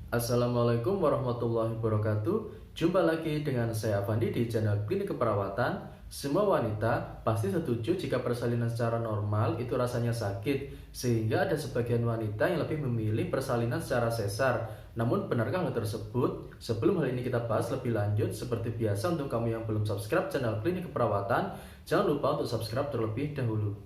Assalamualaikum warahmatullahi wabarakatuh. Jumpa lagi dengan saya Avandi di channel Klinik Keperawatan. Semua wanita pasti setuju jika persalinan secara normal itu rasanya sakit, sehingga ada sebagian wanita yang lebih memilih persalinan secara sesar. Namun benarkah hal tersebut? Sebelum hal ini kita bahas lebih lanjut, seperti biasa untuk kamu yang belum subscribe channel Klinik Keperawatan, jangan lupa untuk subscribe terlebih dahulu.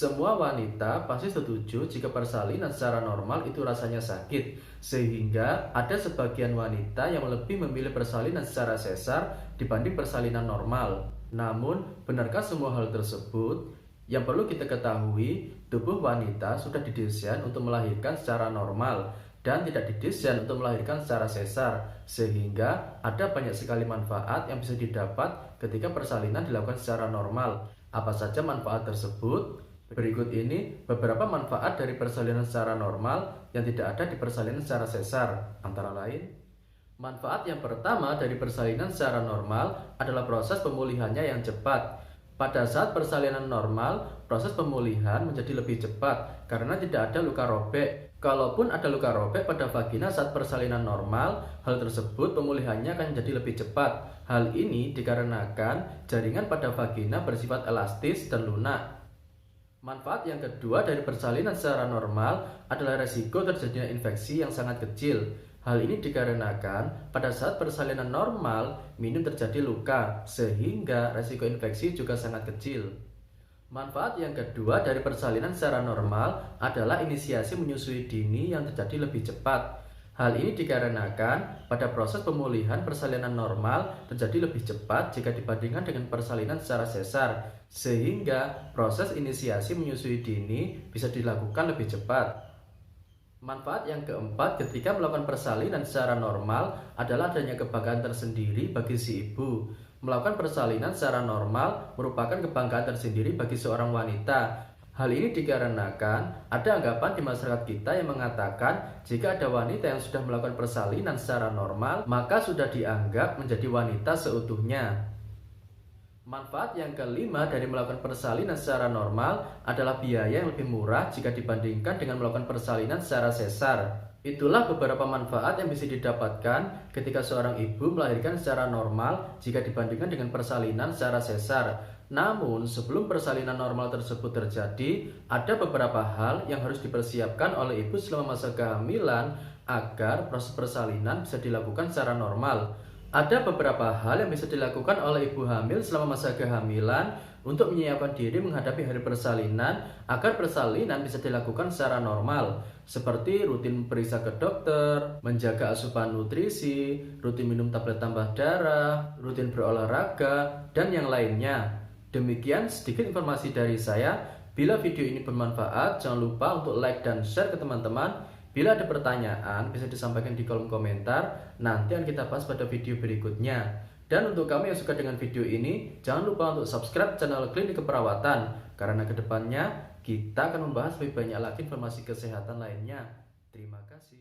Semua wanita pasti setuju jika persalinan secara normal itu rasanya sakit, sehingga ada sebagian wanita yang lebih memilih persalinan secara sesar dibanding persalinan normal. Namun, benarkah semua hal tersebut? Yang perlu kita ketahui, tubuh wanita sudah didesain untuk melahirkan secara normal dan tidak didesain untuk melahirkan secara sesar, sehingga ada banyak sekali manfaat yang bisa didapat ketika persalinan dilakukan secara normal. Apa saja manfaat tersebut? Berikut ini beberapa manfaat dari persalinan secara normal yang tidak ada di persalinan secara sesar. Antara lain, manfaat yang pertama dari persalinan secara normal adalah proses pemulihannya yang cepat. Pada saat persalinan normal, proses pemulihan menjadi lebih cepat karena tidak ada luka robek. Kalaupun ada luka robek pada vagina saat persalinan normal, hal tersebut pemulihannya akan menjadi lebih cepat. Hal ini dikarenakan jaringan pada vagina bersifat elastis dan lunak. Manfaat yang kedua dari persalinan secara normal adalah resiko terjadinya infeksi yang sangat kecil. Hal ini dikarenakan pada saat persalinan normal, minim terjadi luka, sehingga resiko infeksi juga sangat kecil. Manfaat yang kedua dari persalinan secara normal adalah inisiasi menyusui dini yang terjadi lebih cepat. Hal ini dikarenakan pada proses pemulihan persalinan normal terjadi lebih cepat jika dibandingkan dengan persalinan secara sesar, sehingga proses inisiasi menyusui dini bisa dilakukan lebih cepat. Manfaat yang keempat ketika melakukan persalinan secara normal adalah adanya kebanggaan tersendiri bagi si ibu. Melakukan persalinan secara normal merupakan kebanggaan tersendiri bagi seorang wanita. Hal ini dikarenakan ada anggapan di masyarakat kita yang mengatakan jika ada wanita yang sudah melakukan persalinan secara normal, maka sudah dianggap menjadi wanita seutuhnya. Manfaat yang kelima dari melakukan persalinan secara normal adalah biaya yang lebih murah jika dibandingkan dengan melakukan persalinan secara sesar. Itulah beberapa manfaat yang bisa didapatkan ketika seorang ibu melahirkan secara normal jika dibandingkan dengan persalinan secara sesar. Namun, sebelum persalinan normal tersebut terjadi, ada beberapa hal yang harus dipersiapkan oleh ibu selama masa kehamilan agar proses persalinan bisa dilakukan secara normal. Ada beberapa hal yang bisa dilakukan oleh ibu hamil selama masa kehamilan untuk menyiapkan diri menghadapi hari persalinan agar persalinan bisa dilakukan secara normal, seperti rutin periksa ke dokter, menjaga asupan nutrisi, rutin minum tablet tambah darah, rutin berolahraga, dan yang lainnya. Demikian sedikit informasi dari saya. Bila video ini bermanfaat, jangan lupa untuk like dan share ke teman-teman. Bila ada pertanyaan, bisa disampaikan di kolom komentar. Nanti akan kita bahas pada video berikutnya. Dan untuk kamu yang suka dengan video ini, jangan lupa untuk subscribe channel Klinik Keperawatan, karena kedepannya kita akan membahas lebih banyak lagi informasi kesehatan lainnya. Terima kasih.